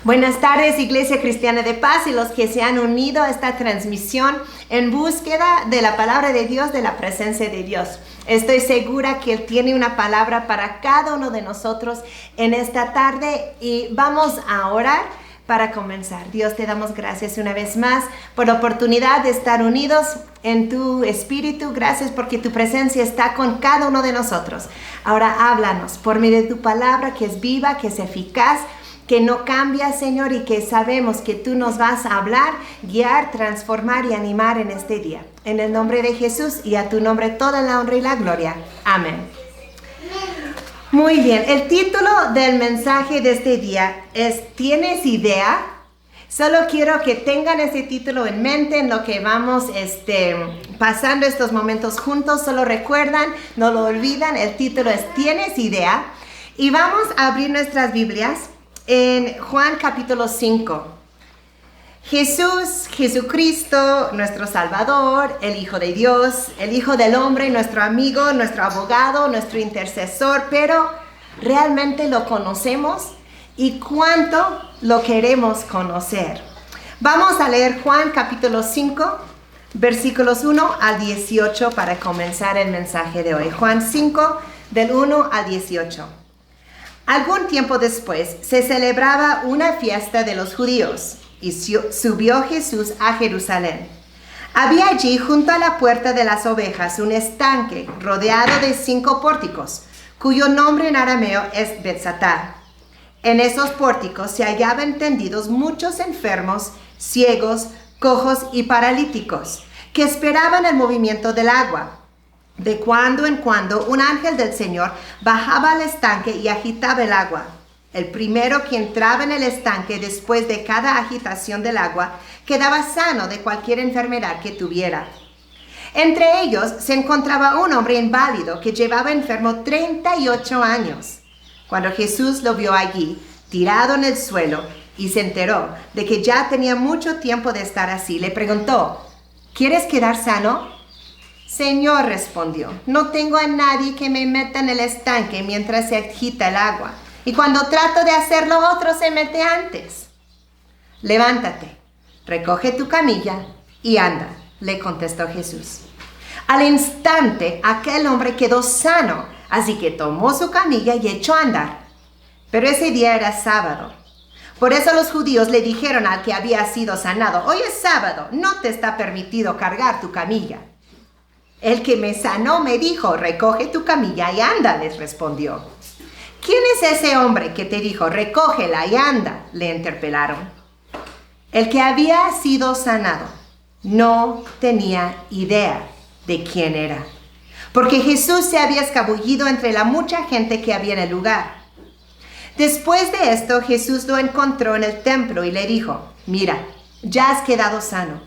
Buenas tardes, Iglesia Cristiana de Paz y los que se han unido a esta transmisión en búsqueda de la palabra de Dios, de la presencia de Dios. Estoy segura que Él tiene una palabra para cada uno de nosotros en esta tarde y vamos a orar para comenzar. Dios, te damos gracias una vez más por la oportunidad de estar unidos en tu espíritu. Gracias porque tu presencia está con cada uno de nosotros. Ahora háblanos por medio de tu palabra que es viva, que es eficaz, que no cambia, Señor, y que sabemos que tú nos vas a hablar, guiar, transformar y animar en este día. En el nombre de Jesús y a tu nombre toda la honra y la gloria. Amén. Muy bien, el título del mensaje de este día es ¿Tienes idea? Solo quiero que tengan ese título en mente en lo que vamos pasando estos momentos juntos. Solo recuerdan, no lo olvidan, el título es ¿Tienes idea? Y vamos a abrir nuestras Biblias en Juan capítulo 5. Jesucristo, nuestro Salvador, el Hijo de Dios, el Hijo del Hombre, nuestro amigo, nuestro abogado, nuestro intercesor, pero ¿realmente lo conocemos? ¿Y cuánto lo queremos conocer? Vamos a leer Juan capítulo 5, versículos 1 al 18 para comenzar el mensaje de hoy. Juan 5, del 1 al 18. Algún tiempo después se celebraba una fiesta de los judíos y subió Jesús a Jerusalén. Había allí junto a la puerta de las ovejas un estanque rodeado de 5 pórticos, cuyo nombre en arameo es Betzatá. En esos pórticos se hallaban tendidos muchos enfermos, ciegos, cojos y paralíticos, que esperaban el movimiento del agua. De cuando en cuando un ángel del Señor bajaba al estanque y agitaba el agua. El primero que entraba en el estanque después de cada agitación del agua quedaba sano de cualquier enfermedad que tuviera. Entre ellos se encontraba un hombre inválido que llevaba enfermo 38 años. Cuando Jesús lo vio allí, tirado en el suelo, y se enteró de que ya tenía mucho tiempo de estar así, le preguntó: ¿Quieres quedar sano? Señor, respondió, no tengo a nadie que me meta en el estanque mientras se agita el agua, y cuando trato de hacerlo otro se mete antes. Levántate, recoge tu camilla y anda, le contestó Jesús. Al instante aquel hombre quedó sano, así que tomó su camilla y echó a andar. Pero ese día era sábado. Por eso los judíos le dijeron al que había sido sanado: hoy es sábado, no te está permitido cargar tu camilla. El que me sanó me dijo: recoge tu camilla y anda, les respondió. ¿Quién es ese hombre que te dijo: recógela y anda?, le interpelaron. El que había sido sanado no tenía idea de quién era, porque Jesús se había escabullido entre la mucha gente que había en el lugar. Después de esto, Jesús lo encontró en el templo y le dijo: mira, ya has quedado sano,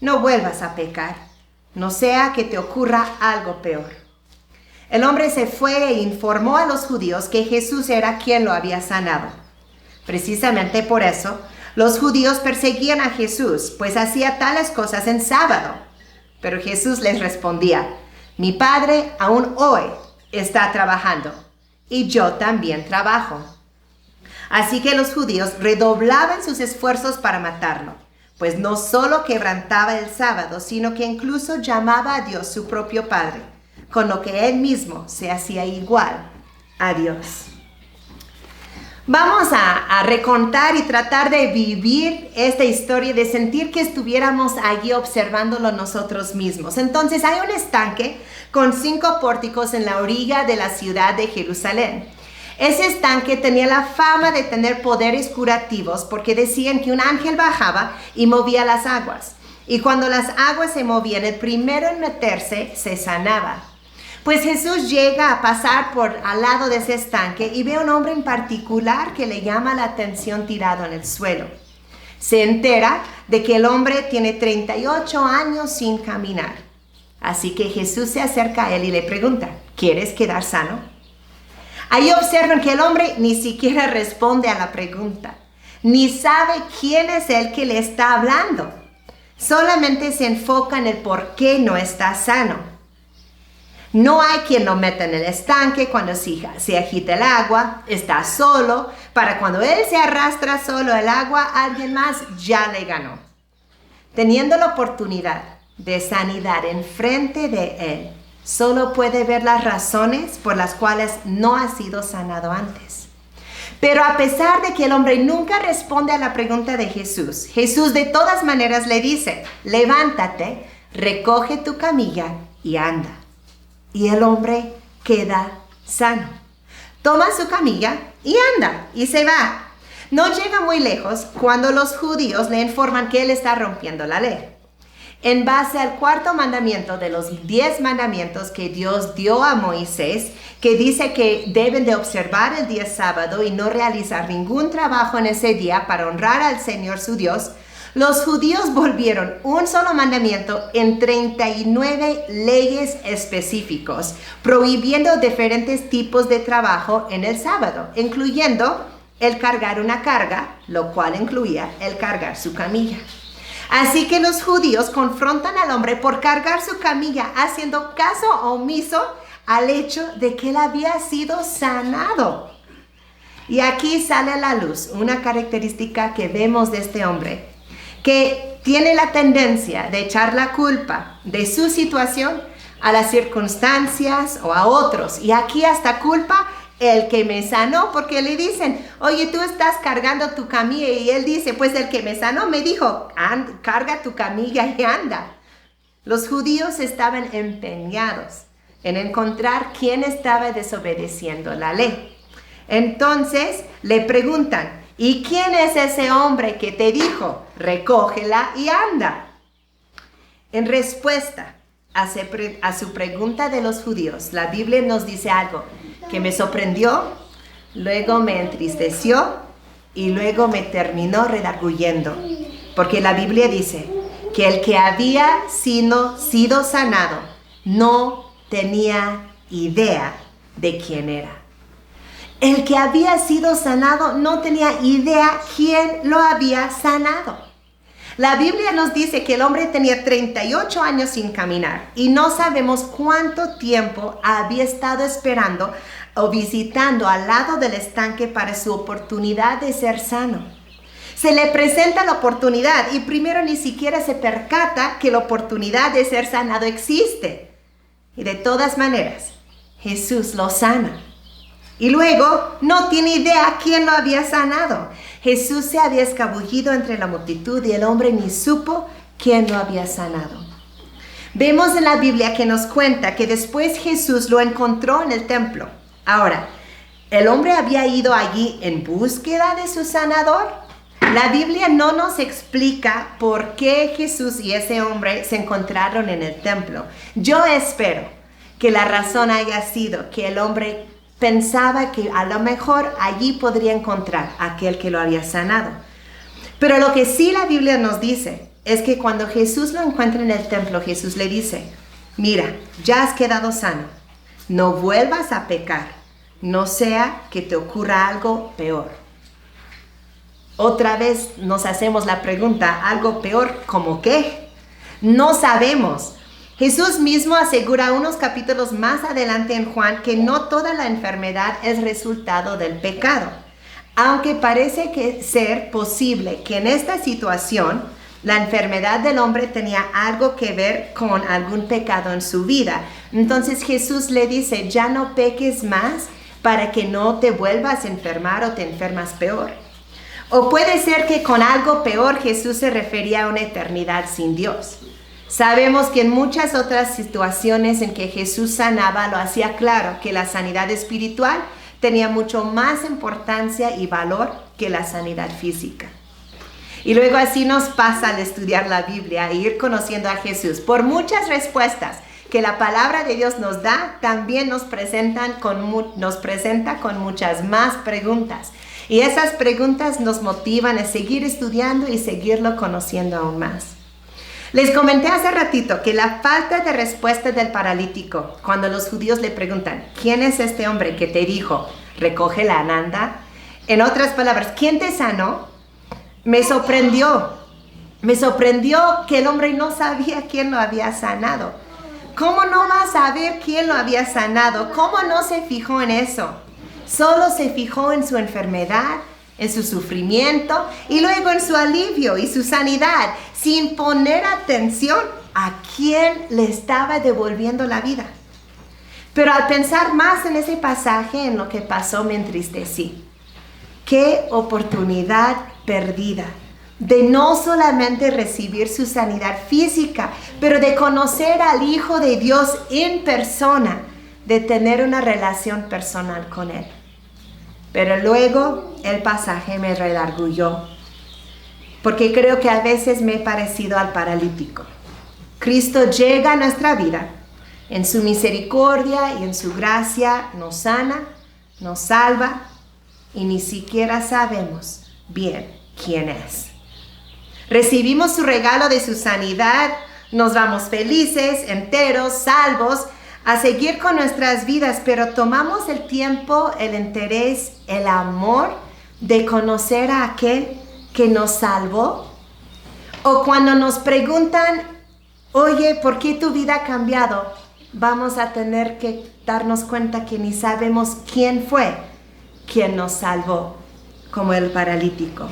no vuelvas a pecar, no sea que te ocurra algo peor. El hombre se fue e informó a los judíos que Jesús era quien lo había sanado. Precisamente por eso, los judíos perseguían a Jesús, pues hacía tales cosas en sábado. Pero Jesús les respondía: mi Padre aún hoy está trabajando, y yo también trabajo. Así que los judíos redoblaban sus esfuerzos para matarlo, pues no solo quebrantaba el sábado, sino que incluso llamaba a Dios su propio Padre, con lo que él mismo se hacía igual a Dios. Vamos a recontar y tratar de vivir esta historia, de sentir que estuviéramos allí observándolo nosotros mismos. Entonces hay un estanque con 5 pórticos en la orilla de la ciudad de Jerusalén. Ese estanque tenía la fama de tener poderes curativos porque decían que un ángel bajaba y movía las aguas. Y cuando las aguas se movían, el primero en meterse se sanaba. Pues Jesús llega a pasar por al lado de ese estanque y ve a un hombre en particular que le llama la atención tirado en el suelo. Se entera de que el hombre tiene 38 años sin caminar. Así que Jesús se acerca a él y le pregunta: ¿quieres quedar sano? Ahí observan que el hombre ni siquiera responde a la pregunta, ni sabe quién es el que le está hablando. Solamente se enfoca en el por qué no está sano. No hay quien lo meta en el estanque cuando se agita el agua, está solo. Para cuando él se arrastra solo el agua, alguien más ya le ganó. Teniendo la oportunidad de sanidad enfrente de él, solo puede ver las razones por las cuales no ha sido sanado antes. Pero a pesar de que el hombre nunca responde a la pregunta de Jesús, Jesús de todas maneras le dice, levántate, recoge tu camilla y anda. Y el hombre queda sano. Toma su camilla y anda, y se va. No llega muy lejos cuando los judíos le informan que él está rompiendo la ley. En base al cuarto mandamiento de los 10 mandamientos que Dios dio a Moisés, que dice que deben de observar el día sábado y no realizar ningún trabajo en ese día para honrar al Señor su Dios, los judíos volvieron un solo mandamiento en 39 leyes específicos, prohibiendo diferentes tipos de trabajo en el sábado, incluyendo el cargar una carga, lo cual incluía el cargar su camilla. Así que los judíos confrontan al hombre por cargar su camilla, haciendo caso omiso al hecho de que él había sido sanado. Y aquí sale a la luz una característica que vemos de este hombre, que tiene la tendencia de echar la culpa de su situación a las circunstancias o a otros. Y aquí hasta culpa el que me sanó, porque le dicen, oye, tú estás cargando tu camilla, y él dice, pues el que me sanó me dijo, carga tu camilla y anda. Los judíos estaban empeñados en encontrar quién estaba desobedeciendo la ley. Entonces le preguntan, ¿y quién es ese hombre que te dijo, recógela y anda? En respuesta a su pregunta de los judíos, la Biblia nos dice algo que me sorprendió, luego me entristeció y luego me terminó redarguyendo. Porque la Biblia dice que el que había sido sanado no tenía idea de quién era. El que había sido sanado no tenía idea quién lo había sanado. La Biblia nos dice que el hombre tenía 38 años sin caminar y no sabemos cuánto tiempo había estado esperando o visitando al lado del estanque para su oportunidad de ser sano. Se le presenta la oportunidad y primero ni siquiera se percata que la oportunidad de ser sanado existe. Y de todas maneras, Jesús lo sana. Y luego no tiene idea quién lo había sanado. Jesús se había escabullido entre la multitud y el hombre ni supo quién lo había sanado. Vemos en la Biblia que nos cuenta que después Jesús lo encontró en el templo. Ahora, ¿el hombre había ido allí en búsqueda de su sanador? La Biblia no nos explica por qué Jesús y ese hombre se encontraron en el templo. Yo espero que la razón haya sido que el hombre pensaba que a lo mejor allí podría encontrar a aquel que lo había sanado. Pero lo que sí la Biblia nos dice es que cuando Jesús lo encuentra en el templo, Jesús le dice, mira, ya has quedado sano, no vuelvas a pecar, no sea que te ocurra algo peor. Otra vez nos hacemos la pregunta, ¿algo peor? ¿Cómo qué? No sabemos. Jesús mismo asegura unos capítulos más adelante en Juan que no toda la enfermedad es resultado del pecado, aunque parece ser posible que en esta situación la enfermedad del hombre tenía algo que ver con algún pecado en su vida. Entonces Jesús le dice, ya no peques más para que no te vuelvas a enfermar o te enfermas peor. O puede ser que con algo peor Jesús se refería a una eternidad sin Dios. Sabemos que en muchas otras situaciones en que Jesús sanaba, lo hacía claro que la sanidad espiritual tenía mucho más importancia y valor que la sanidad física. Y luego así nos pasa al estudiar la Biblia e ir conociendo a Jesús. Por muchas respuestas que la palabra de Dios nos da, también nos presenta con muchas más preguntas. Y esas preguntas nos motivan a seguir estudiando y seguirlo conociendo aún más. Les comenté hace ratito que la falta de respuesta del paralítico, cuando los judíos le preguntan, ¿quién es este hombre que te dijo, recoge la anda? En otras palabras, ¿quién te sanó? Me sorprendió que el hombre no sabía quién lo había sanado. ¿Cómo no va a saber quién lo había sanado? ¿Cómo no se fijó en eso? Solo se fijó en su enfermedad, en su sufrimiento y luego en su alivio y su sanidad, sin poner atención a quién le estaba devolviendo la vida. Pero al pensar más en ese pasaje, en lo que pasó, me entristecí. ¡Qué oportunidad perdida! De no solamente recibir su sanidad física, pero de conocer al Hijo de Dios en persona, de tener una relación personal con Él. Pero luego el pasaje me redarguyó, porque creo que a veces me he parecido al paralítico. Cristo llega a nuestra vida, en su misericordia y en su gracia nos sana, nos salva y ni siquiera sabemos bien quién es. Recibimos su regalo de su sanidad, nos vamos felices, enteros, salvos, a seguir con nuestras vidas, pero tomamos el tiempo, el interés, el amor de conocer a aquel que nos salvó. O cuando nos preguntan, oye, ¿por qué tu vida ha cambiado? Vamos a tener que darnos cuenta que ni sabemos quién fue quien nos salvó, como el paralítico.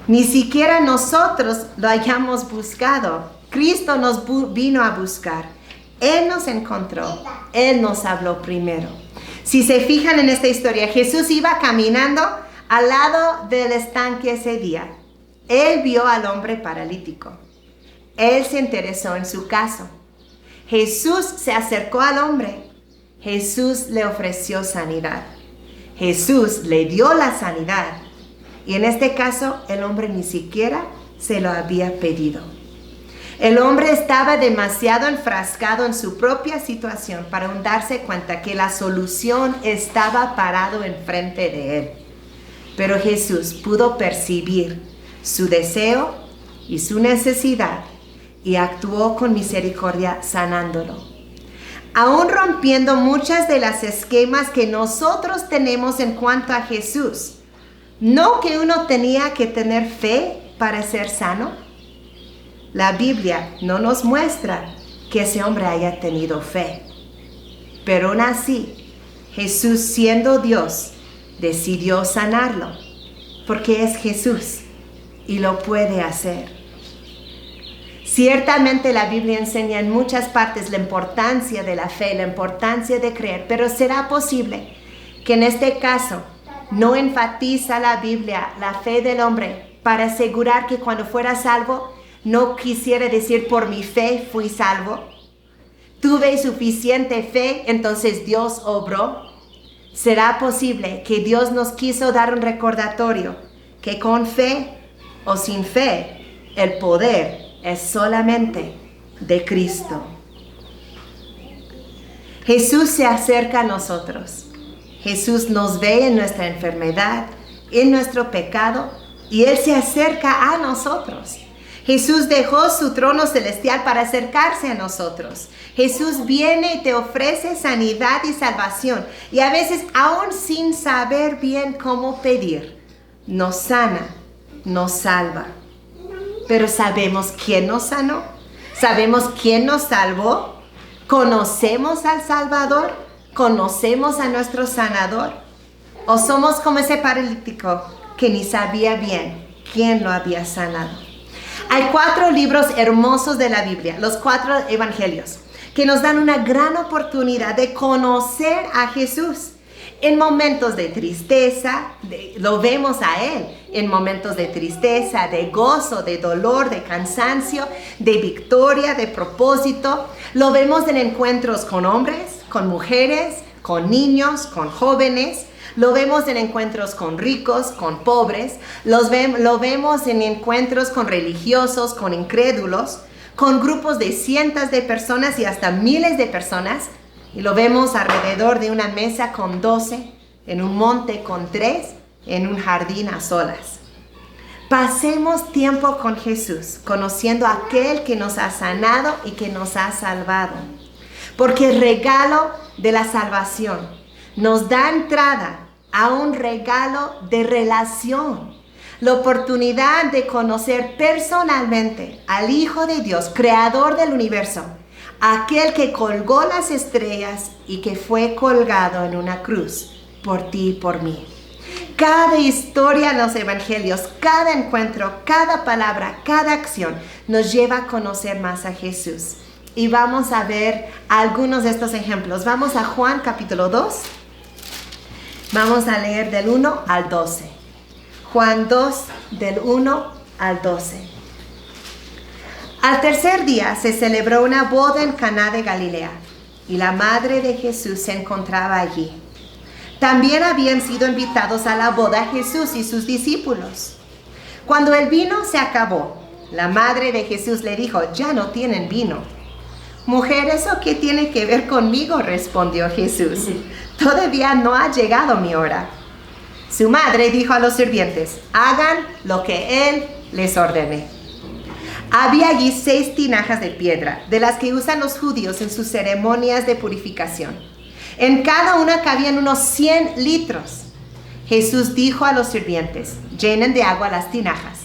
Ni siquiera nosotros lo hayamos buscado. Cristo nos vino a buscar. Él nos encontró. Él nos habló primero. Si se fijan en esta historia, Jesús iba caminando al lado del estanque ese día. Él vio al hombre paralítico. Él se interesó en su caso. Jesús se acercó al hombre. Jesús le ofreció sanidad. Jesús le dio la sanidad. Y en este caso, el hombre ni siquiera se lo había pedido. El hombre estaba demasiado enfrascado en su propia situación para aún darse cuenta que la solución estaba parado enfrente de él. Pero Jesús pudo percibir su deseo y su necesidad y actuó con misericordia sanándolo. Aún rompiendo muchas de las esquemas que nosotros tenemos en cuanto a Jesús. ¿No que uno tenía que tener fe para ser sano? La Biblia no nos muestra que ese hombre haya tenido fe. Pero aún así, Jesús, siendo Dios, decidió sanarlo, porque es Jesús y lo puede hacer. Ciertamente la Biblia enseña en muchas partes la importancia de la fe, la importancia de creer, pero ¿será posible que en este caso no enfatiza la Biblia la fe del hombre para asegurar que cuando fuera salvo no quisiera decir por mi fe fui salvo? Tuve suficiente fe, entonces Dios obró. ¿Será posible que Dios nos quiso dar un recordatorio que con fe o sin fe el poder es solamente de Cristo? Jesús se acerca a nosotros. Jesús nos ve en nuestra enfermedad, en nuestro pecado, y Él se acerca a nosotros. Jesús dejó su trono celestial para acercarse a nosotros. Jesús viene y te ofrece sanidad y salvación. Y a veces, aún sin saber bien cómo pedir, nos sana, nos salva. Pero ¿sabemos quién nos sanó? ¿Sabemos quién nos salvó? ¿Conocemos al Salvador? ¿Conocemos a nuestro sanador? ¿O somos como ese paralítico que ni sabía bien quién lo había sanado? Hay 4 libros hermosos de la Biblia, los 4 evangelios, que nos dan una gran oportunidad de conocer a Jesús. En momentos de tristeza, lo vemos a Él. En momentos de tristeza, de gozo, de dolor, de cansancio, de victoria, de propósito. Lo vemos en encuentros con hombres, con mujeres, con niños, con jóvenes. Lo vemos en encuentros con ricos, con pobres. Lo vemos en encuentros con religiosos, con incrédulos, con grupos de cientos de personas y hasta miles de personas. Y lo vemos alrededor de una mesa con 12, en un monte con 3, en un jardín a solas. Pasemos tiempo con Jesús, conociendo a aquel que nos ha sanado y que nos ha salvado. Porque el regalo de la salvación nos da entrada a un regalo de relación. La oportunidad de conocer personalmente al Hijo de Dios, creador del universo, aquel que colgó las estrellas y que fue colgado en una cruz por ti y por mí. Cada historia en los evangelios, cada encuentro, cada palabra, cada acción nos lleva a conocer más a Jesús. Y vamos a ver algunos de estos ejemplos. Vamos a Juan capítulo 2. Vamos a leer del 1 al 12. Juan 2, del 1 al 12. Al tercer día se celebró una boda en Caná de Galilea, y la madre de Jesús se encontraba allí. También habían sido invitados a la boda Jesús y sus discípulos. Cuando el vino se acabó, la madre de Jesús le dijo: «Ya no tienen vino». «Mujer, ¿eso qué tiene que ver conmigo?», respondió Jesús. «Todavía no ha llegado mi hora». Su madre dijo a los sirvientes: «Hagan lo que él les ordene». Había allí 6 tinajas de piedra, de las que usan los judíos en sus ceremonias de purificación. En cada una cabían unos 100 litros. Jesús dijo a los sirvientes: «Llenen de agua las tinajas».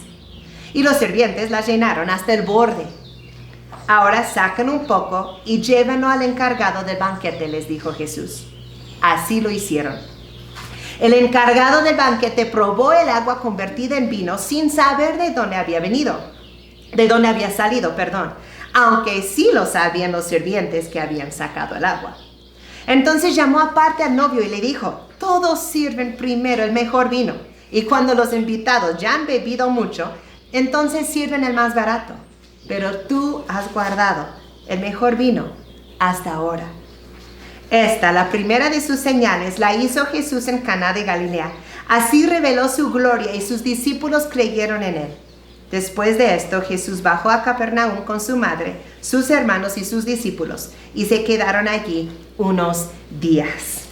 Y los sirvientes las llenaron hasta el borde. «Ahora sacan un poco y llévenlo al encargado del banquete», les dijo Jesús. Así lo hicieron. El encargado del banquete probó el agua convertida en vino sin saber de dónde había salido, aunque sí lo sabían los sirvientes que habían sacado el agua. Entonces llamó aparte al novio y le dijo: «Todos sirven primero el mejor vino, y cuando los invitados ya han bebido mucho, entonces sirven el más barato. Pero tú has guardado el mejor vino hasta ahora». Esta, la primera de sus señales, la hizo Jesús en Caná de Galilea. Así reveló su gloria y sus discípulos creyeron en él. Después de esto, Jesús bajó a Capernaum con su madre, sus hermanos y sus discípulos, y se quedaron allí unos días.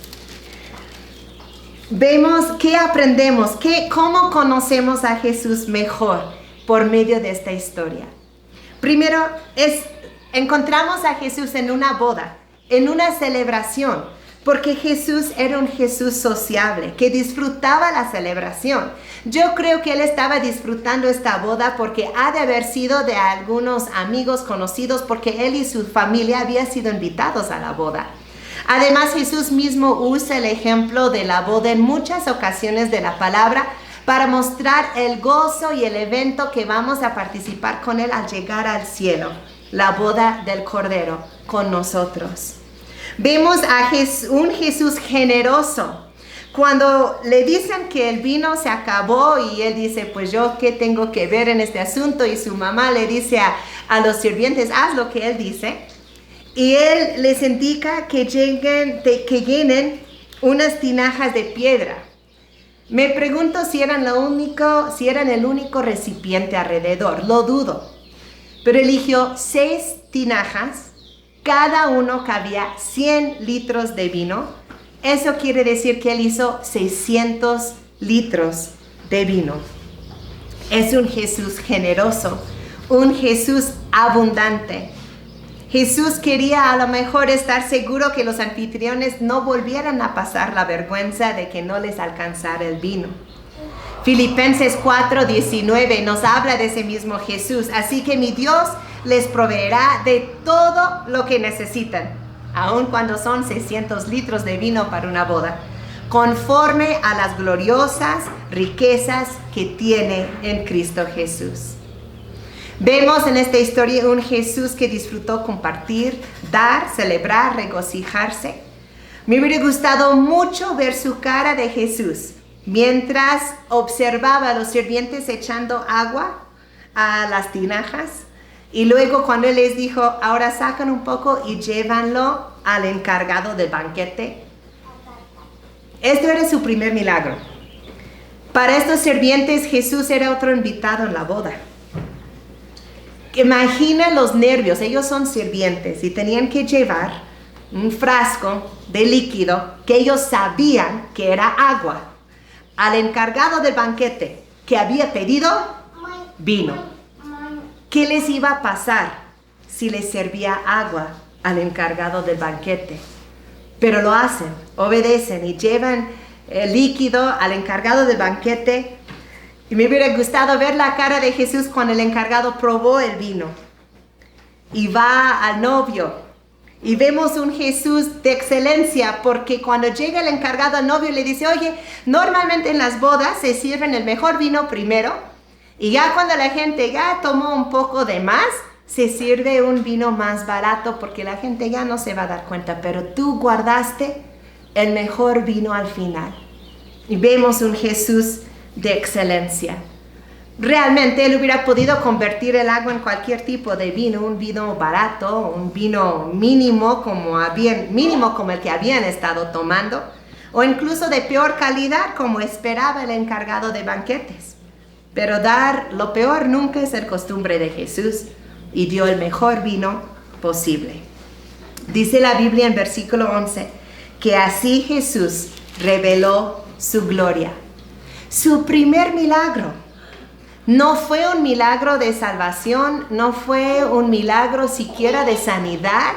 Vemos qué aprendemos, cómo conocemos a Jesús mejor por medio de esta historia. Primero, encontramos a Jesús en una boda, en una celebración, porque Jesús era un Jesús sociable, que disfrutaba la celebración. Yo creo que él estaba disfrutando esta boda porque ha de haber sido de algunos amigos conocidos, porque él y su familia habían sido invitados a la boda. Además, Jesús mismo usa el ejemplo de la boda en muchas ocasiones de la palabra para mostrar el gozo y el evento que vamos a participar con él al llegar al cielo, la boda del Cordero con nosotros. Vemos a un Jesús generoso. Cuando le dicen que el vino se acabó y él dice: «Pues yo qué tengo que ver en este asunto», y su mamá le dice a los sirvientes: «Haz lo que él dice», y él les indica que llenen unas tinajas de piedra. Me pregunto si eran el único recipiente alrededor. Lo dudo. Pero eligió 6 tinajas. Cada uno cabía 100 litros de vino. Eso quiere decir que él hizo 600 litros de vino. Es un Jesús generoso, un Jesús abundante. Jesús quería a lo mejor estar seguro que los anfitriones no volvieran a pasar la vergüenza de que no les alcanzara el vino. Filipenses 4:19 nos habla de ese mismo Jesús. «Así que mi Dios les proveerá de todo lo que necesitan», aun cuando son 600 litros de vino para una boda, «conforme a las gloriosas riquezas que tiene en Cristo Jesús». Vemos en esta historia un Jesús que disfrutó compartir, dar, celebrar, regocijarse. Me hubiera gustado mucho ver su cara de Jesús mientras observaba a los sirvientes echando agua a las tinajas, y luego cuando él les dijo: «Ahora sacan un poco y llévanlo al encargado del banquete». Esto era su primer milagro. Para estos sirvientes, Jesús era otro invitado en la boda. Imagina los nervios. Ellos son sirvientes y tenían que llevar un frasco de líquido que ellos sabían que era agua al encargado del banquete, que había pedido vino. ¿Qué les iba a pasar si les servía agua al encargado del banquete? Pero lo hacen, obedecen y llevan el líquido al encargado del banquete. Y me hubiera gustado ver la cara de Jesús cuando el encargado probó el vino. Y va al novio Y vemos un Jesús de excelencia, porque cuando llega el encargado al novio le dice, oye, normalmente en las bodas se sirven el mejor vino primero, y ya cuando la gente ya tomó un poco de más, se sirve un vino más barato porque la gente ya no se va a dar cuenta, pero tú guardaste el mejor vino al final. Y vemos un Jesús de excelencia. Realmente él hubiera podido convertir el agua en cualquier tipo de vino, un vino barato, un vino mínimo como el que habían estado tomando, o incluso de peor calidad como esperaba el encargado de banquetes. Pero dar lo peor nunca es el costumbre de Jesús, y dio el mejor vino posible. Dice la Biblia en versículo 11 que así Jesús reveló su gloria. Su primer milagro no fue un milagro de salvación, no fue un milagro siquiera de sanidad,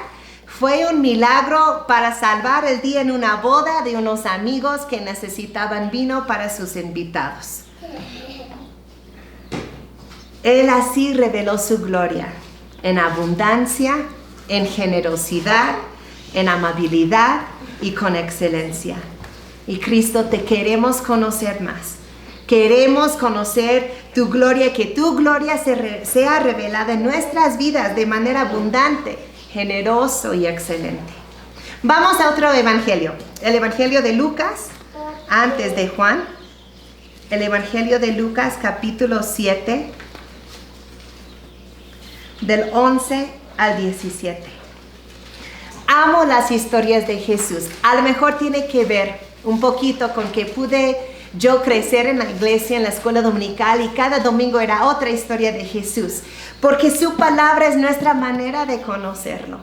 fue un milagro para salvar el día en una boda de unos amigos que necesitaban vino para sus invitados. Él así reveló su gloria en abundancia, en generosidad, en amabilidad y con excelencia. Y Cristo, te queremos conocer más. Queremos conocer tu gloria, que tu gloria sea revelada en nuestras vidas de manera abundante, generoso y excelente. Vamos a otro evangelio, el evangelio de Lucas, antes de Juan. El evangelio de Lucas, capítulo 7, del 11 al 17. Amo las historias de Jesús. A lo mejor tiene que ver un poquito con que pude yo crecer en la iglesia, en la escuela dominical, y cada domingo era otra historia de Jesús, porque su palabra es nuestra manera de conocerlo.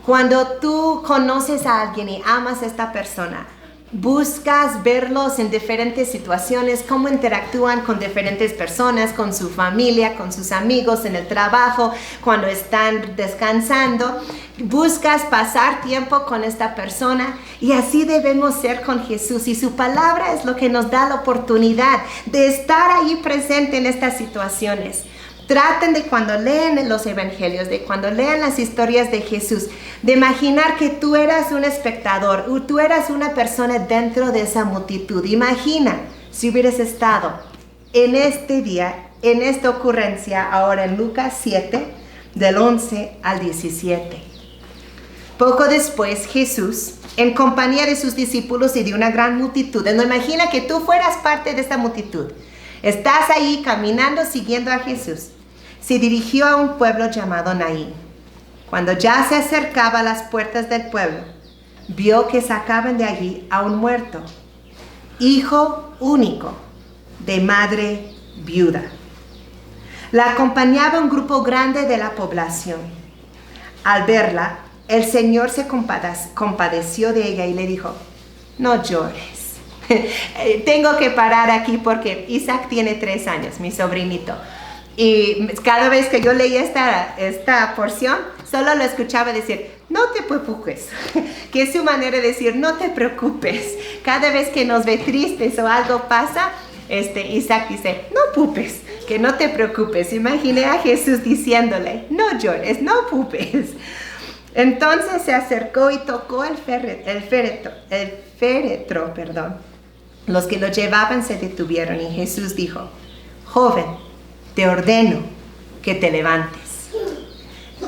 Cuando tú conoces a alguien y amas a esta persona, buscas verlos en diferentes situaciones, cómo interactúan con diferentes personas, con su familia, con sus amigos, en el trabajo, cuando están descansando. Buscas pasar tiempo con esta persona, y así debemos ser con Jesús. Y su palabra es lo que nos da la oportunidad de estar ahí presente en estas situaciones. Traten de, cuando leen los evangelios, de cuando lean las historias de Jesús, de imaginar que tú eras un espectador, o tú eras una persona dentro de esa multitud. Imagina si hubieras estado en este día, en esta ocurrencia, ahora en Lucas 7, del 11 al 17. Poco después, Jesús, en compañía de sus discípulos y de una gran multitud, no imagina que tú fueras parte de esta multitud. Estás ahí caminando, siguiendo a Jesús. Se dirigió a un pueblo llamado Naín. Cuando ya se acercaba a las puertas del pueblo, vio que sacaban de allí a un muerto, hijo único, de madre viuda. La acompañaba un grupo grande de la población. Al verla, el Señor se compadeció de ella y le dijo, no llores. Tengo que parar aquí porque Isaac tiene 3 años, mi sobrinito. Y cada vez que yo leía esta porción, solo lo escuchaba decir, no te preocupes, que es su manera de decir, no te preocupes. Cada vez que nos ve tristes o algo pasa, Isaac dice, no pupes, que no te preocupes. Imaginé a Jesús diciéndole, no llores, no pupes. Entonces se acercó y tocó el féretro. Los que lo llevaban se detuvieron y Jesús dijo, joven, te ordeno que te levantes.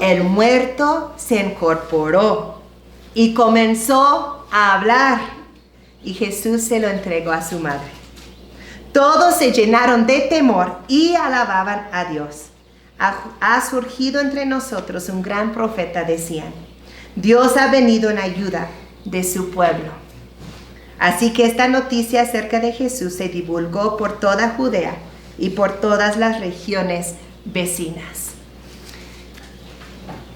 El muerto se incorporó y comenzó a hablar, y Jesús se lo entregó a su madre. Todos se llenaron de temor y alababan a Dios. Ha surgido entre nosotros un gran profeta, decían. Dios ha venido en ayuda de su pueblo. Así que esta noticia acerca de Jesús se divulgó por toda Judea y por todas las regiones vecinas.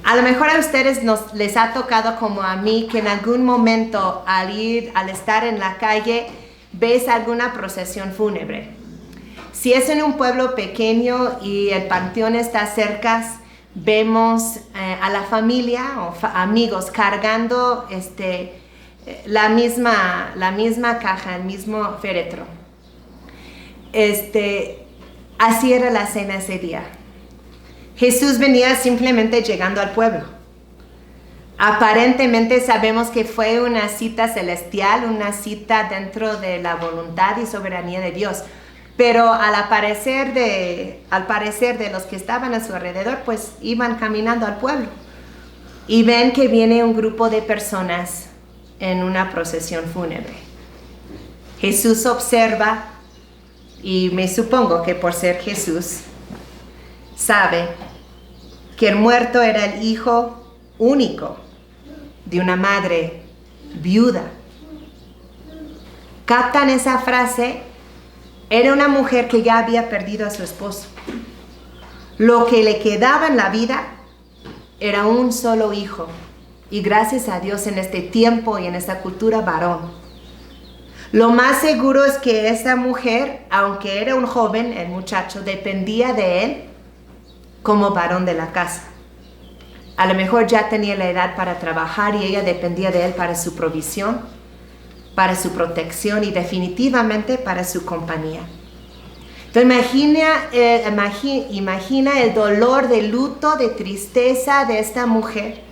A lo mejor a ustedes les ha tocado como a mí que en algún momento al estar en la calle ves alguna procesión fúnebre. Si es en un pueblo pequeño y el panteón está cerca, vemos a la familia o amigos cargando la misma caja, el mismo féretro. Así era la cena ese día. Jesús venía simplemente llegando al pueblo. Aparentemente sabemos que fue una cita celestial, una cita dentro de la voluntad y soberanía de Dios. Pero al parecer de los que estaban a su alrededor, pues iban caminando al pueblo. Y ven que viene un grupo de personas en una procesión fúnebre. Jesús observa, y me supongo que por ser Jesús, sabe que el muerto era el hijo único de una madre viuda. ¿Captan esa frase? Era una mujer que ya había perdido a su esposo. Lo que le quedaba en la vida era un solo hijo. Y gracias a Dios en este tiempo y en esta cultura varón. Lo más seguro es que esa mujer, aunque era un joven, el muchacho, dependía de él como varón de la casa. A lo mejor ya tenía la edad para trabajar y ella dependía de él para su provisión, para su protección y definitivamente para su compañía. Entonces imagina el dolor de luto, de tristeza de esta mujer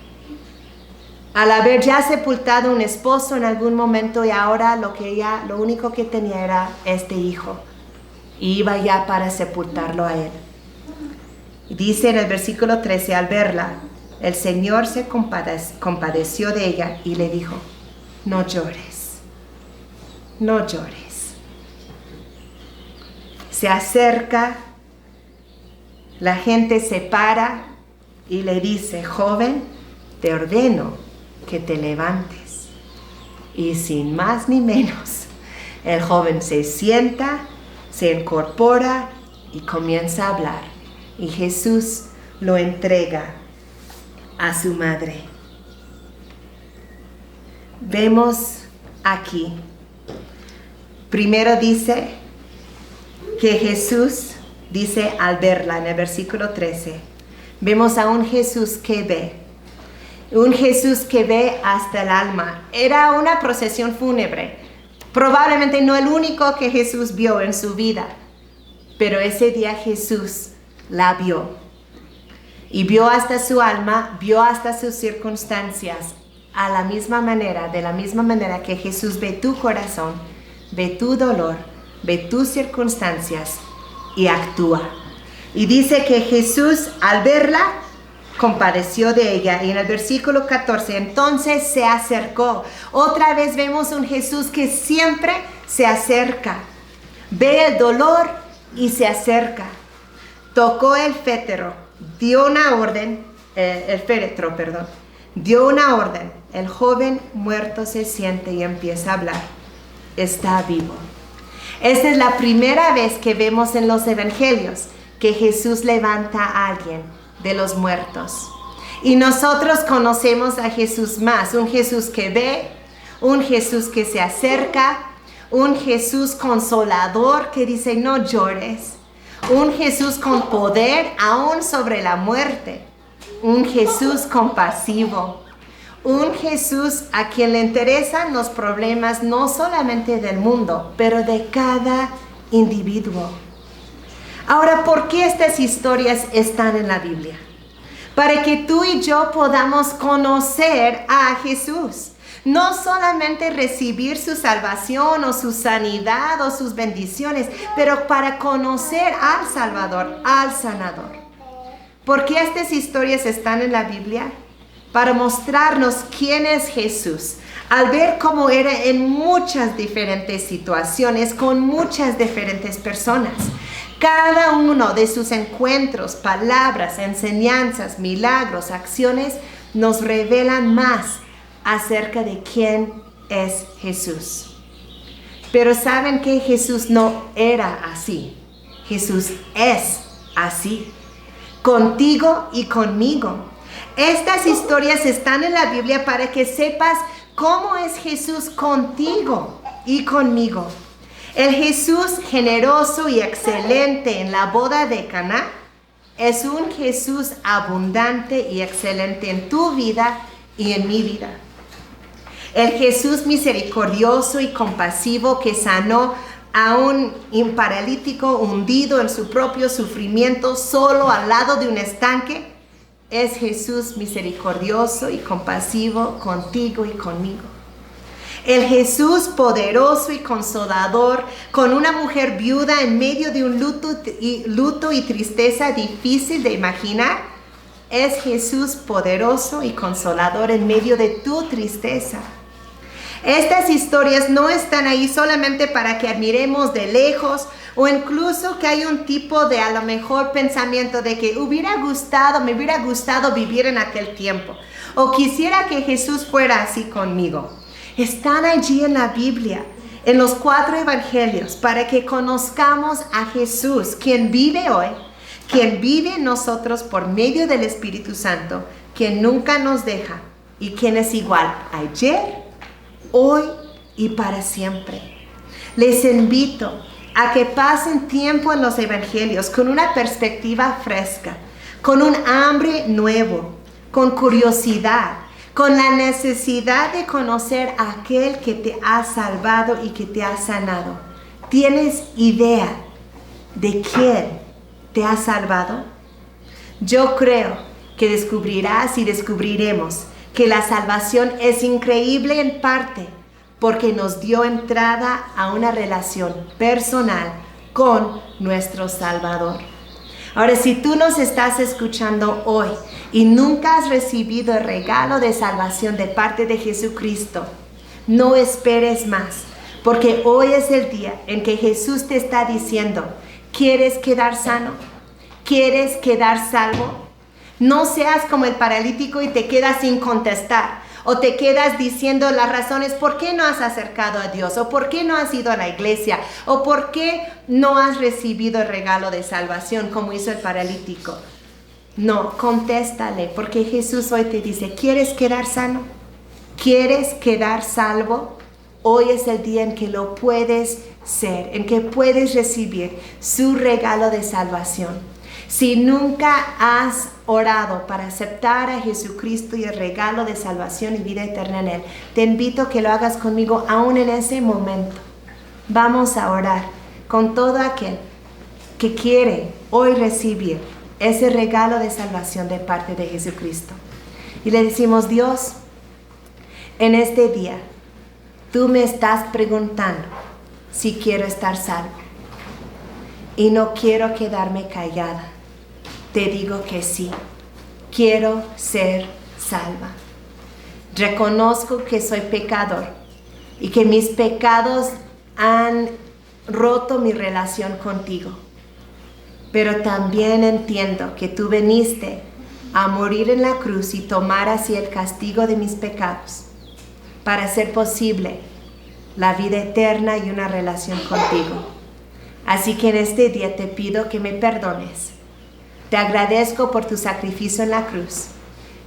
al haber ya sepultado un esposo en algún momento y ahora lo único que tenía era este hijo y iba ya para sepultarlo a él. Y dice en el versículo 13, al verla, el Señor se compadeció de ella y le dijo, no llores, no llores. Se acerca, la gente se para y le dice, joven, te ordeno que te levantes. Y sin más ni menos, el joven se sienta, se incorpora y comienza a hablar. Y Jesús lo entrega a su madre. Vemos aquí, primero dice que Jesús, dice al verla en el versículo 13, vemos a un Jesús que ve. Un Jesús que ve hasta el alma. Era una procesión fúnebre. Probablemente no el único que Jesús vio en su vida. Pero ese día Jesús la vio. Y vio hasta su alma, vio hasta sus circunstancias. De la misma manera que Jesús ve tu corazón, ve tu dolor, ve tus circunstancias y actúa. Y dice que Jesús al verla, compadeció de ella. Y en el versículo 14, entonces se acercó. Otra vez vemos un Jesús que siempre se acerca. Ve el dolor y se acerca. Tocó el féretro, dio una orden. El joven muerto se siente y empieza a hablar. Está vivo. Esta es la primera vez que vemos en los evangelios que Jesús levanta a alguien de los muertos. Y nosotros conocemos a Jesús más, un Jesús que ve, un Jesús que se acerca, un Jesús consolador que dice no llores, un Jesús con poder aún sobre la muerte, un Jesús compasivo, un Jesús a quien le interesan los problemas no solamente del mundo, pero de cada individuo. Ahora, ¿por qué estas historias están en la Biblia? Para que tú y yo podamos conocer a Jesús. No solamente recibir su salvación o su sanidad o sus bendiciones, pero para conocer al Salvador, al Sanador. ¿Por qué estas historias están en la Biblia? Para mostrarnos quién es Jesús. Al ver cómo era en muchas diferentes situaciones, con muchas diferentes personas. Cada uno de sus encuentros, palabras, enseñanzas, milagros, acciones, nos revelan más acerca de quién es Jesús. Pero ¿saben que Jesús no era así? Jesús es así, contigo y conmigo. Estas historias están en la Biblia para que sepas cómo es Jesús contigo y conmigo. El Jesús generoso y excelente en la boda de Caná es un Jesús abundante y excelente en tu vida y en mi vida. El Jesús misericordioso y compasivo que sanó a un paralítico hundido en su propio sufrimiento solo al lado de un estanque es Jesús misericordioso y compasivo contigo y conmigo. El Jesús poderoso y consolador con una mujer viuda en medio de un luto y tristeza difícil de imaginar, es Jesús poderoso y consolador en medio de tu tristeza. Estas historias no están ahí solamente para que admiremos de lejos o incluso que hay un tipo de a lo mejor pensamiento de que me hubiera gustado vivir en aquel tiempo o quisiera que Jesús fuera así conmigo. Están allí en la Biblia, en los 4 evangelios, para que conozcamos a Jesús, quien vive hoy, quien vive en nosotros por medio del Espíritu Santo, quien nunca nos deja y quien es igual ayer, hoy y para siempre. Les invito a que pasen tiempo en los evangelios con una perspectiva fresca, con un hambre nuevo, con curiosidad, con la necesidad de conocer a aquel que te ha salvado y que te ha sanado. ¿Tienes idea de quién te ha salvado? Yo creo que descubrirás y descubriremos que la salvación es increíble en parte porque nos dio entrada a una relación personal con nuestro Salvador. Ahora, si tú nos estás escuchando hoy y nunca has recibido el regalo de salvación de parte de Jesucristo, no esperes más, porque hoy es el día en que Jesús te está diciendo, ¿quieres quedar sano? ¿Quieres quedar salvo? No seas como el paralítico y te quedas sin contestar. O te quedas diciendo las razones por qué no has acercado a Dios, o por qué no has ido a la iglesia, o por qué no has recibido el regalo de salvación como hizo el paralítico. No, contéstale, porque Jesús hoy te dice, ¿quieres quedar sano? ¿Quieres quedar salvo? Hoy es el día en que lo puedes ser, en que puedes recibir su regalo de salvación. Si nunca has orado para aceptar a Jesucristo y el regalo de salvación y vida eterna en Él, te invito a que lo hagas conmigo aún en ese momento. Vamos a orar con todo aquel que quiere hoy recibir ese regalo de salvación de parte de Jesucristo. Y le decimos, Dios, en este día, tú me estás preguntando si quiero estar salvo. Y no quiero quedarme callada. Te digo que sí, quiero ser salva. Reconozco que soy pecador y que mis pecados han roto mi relación contigo. Pero también entiendo que tú viniste a morir en la cruz y tomar así el castigo de mis pecados para hacer posible la vida eterna y una relación contigo. Así que en este día te pido que me perdones. Te agradezco por tu sacrificio en la cruz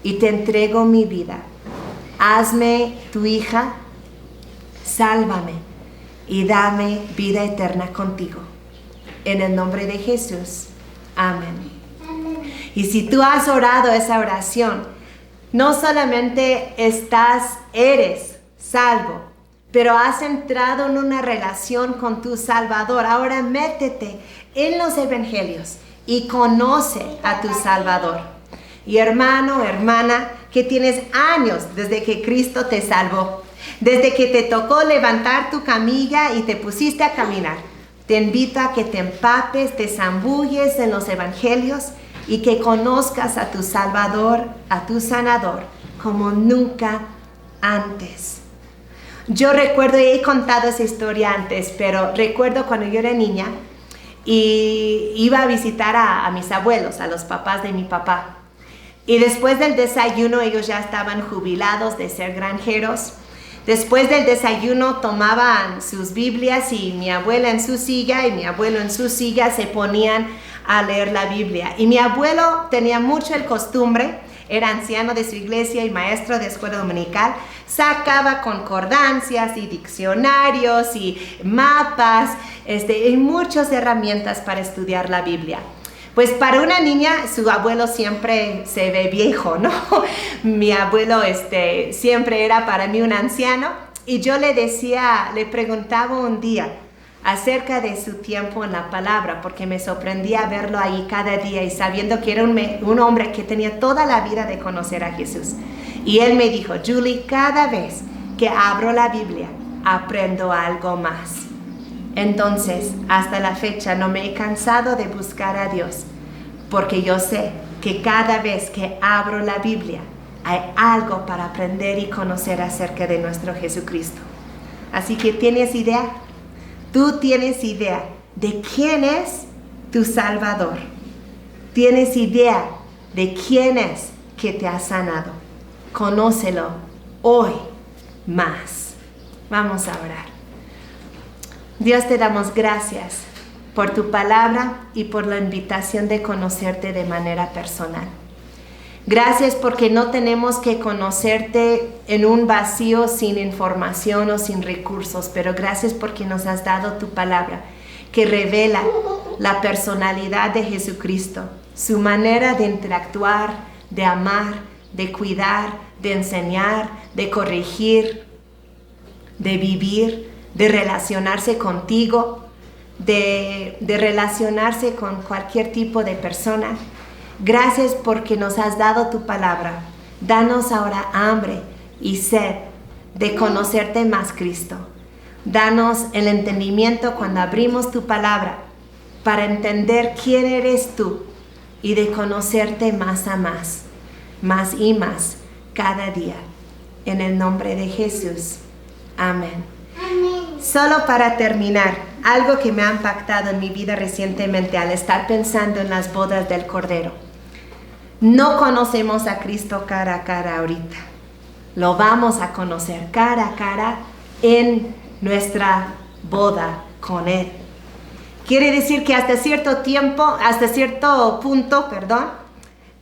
y te entrego mi vida. Hazme tu hija, sálvame y dame vida eterna contigo. En el nombre de Jesús. Amén. Y si tú has orado esa oración, no solamente eres salvo, pero has entrado en una relación con tu Salvador. Ahora métete en los evangelios y conoce a tu Salvador. Y hermano, hermana, que tienes años desde que Cristo te salvó, desde que te tocó levantar tu camilla y te pusiste a caminar, te invito a que te empapes, te zambulles en los evangelios y que conozcas a tu Salvador, a tu sanador, como nunca antes. Yo recuerdo, y he contado esa historia antes, pero recuerdo cuando yo era niña y iba a visitar a mis abuelos, a los papás de mi papá. Y después del desayuno, ellos ya estaban jubilados de ser granjeros. Después del desayuno tomaban sus Biblias y mi abuela en su silla y mi abuelo en su silla se ponían a leer la Biblia. Y mi abuelo tenía mucho el costumbre, era anciano de su iglesia y maestro de escuela dominical, sacaba concordancias y diccionarios y mapas y muchas herramientas para estudiar la Biblia. Pues para una niña, su abuelo siempre se ve viejo, ¿no? Mi abuelo siempre era para mí un anciano y yo le preguntaba un día, acerca de su tiempo en la palabra, porque me sorprendía verlo ahí cada día y sabiendo que era un hombre que tenía toda la vida de conocer a Jesús. Y él me dijo, Julie, cada vez que abro la Biblia, aprendo algo más. Entonces, hasta la fecha no me he cansado de buscar a Dios, porque yo sé que cada vez que abro la Biblia, hay algo para aprender y conocer acerca de nuestro Jesucristo. Así que ¿tienes idea? Tú tienes idea de quién es tu Salvador. Tienes idea de quién es que te ha sanado. Conócelo hoy más. Vamos a orar. Dios, te damos gracias por tu palabra y por la invitación de conocerte de manera personal. Gracias porque no tenemos que conocerte en un vacío sin información o sin recursos, pero gracias porque nos has dado tu palabra que revela la personalidad de Jesucristo, su manera de interactuar, de amar, de cuidar, de enseñar, de corregir, de vivir, de relacionarse contigo, de relacionarse con cualquier tipo de persona. Gracias porque nos has dado tu palabra. Danos ahora hambre y sed de conocerte más, Cristo. Danos el entendimiento cuando abrimos tu palabra para entender quién eres tú y de conocerte más a más y más cada día. En el nombre de Jesús. Amén. Solo para terminar, algo que me ha impactado en mi vida recientemente al estar pensando en las bodas del Cordero. No conocemos a Cristo cara a cara ahorita. Lo vamos a conocer cara a cara en nuestra boda con Él. Quiere decir que hasta cierto punto,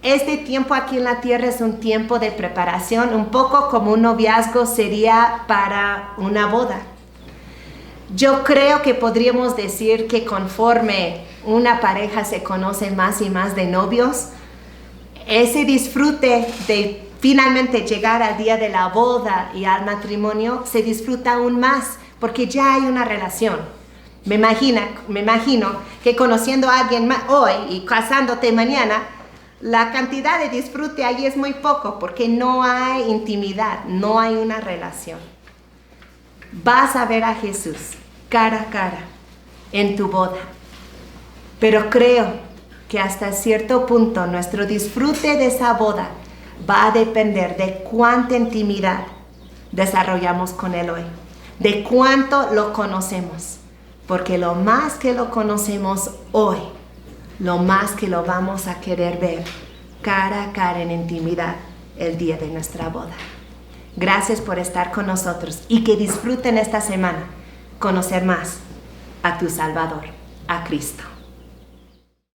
este tiempo aquí en la tierra es un tiempo de preparación, un poco como un noviazgo sería para una boda. Yo creo que podríamos decir que conforme una pareja se conoce más y más de novios, ese disfrute de finalmente llegar al día de la boda y al matrimonio se disfruta aún más porque ya hay una relación. Me imagino que conociendo a alguien hoy y casándote mañana, la cantidad de disfrute ahí es muy poco porque no hay intimidad, no hay una relación. Vas a ver a Jesús cara a cara en tu boda, pero creo que hasta cierto punto nuestro disfrute de esa boda va a depender de cuánta intimidad desarrollamos con Él hoy, de cuánto lo conocemos, porque lo más que lo conocemos hoy, lo más que lo vamos a querer ver cara a cara en intimidad el día de nuestra boda. Gracias por estar con nosotros y que disfruten esta semana conocer más a tu Salvador, a Cristo.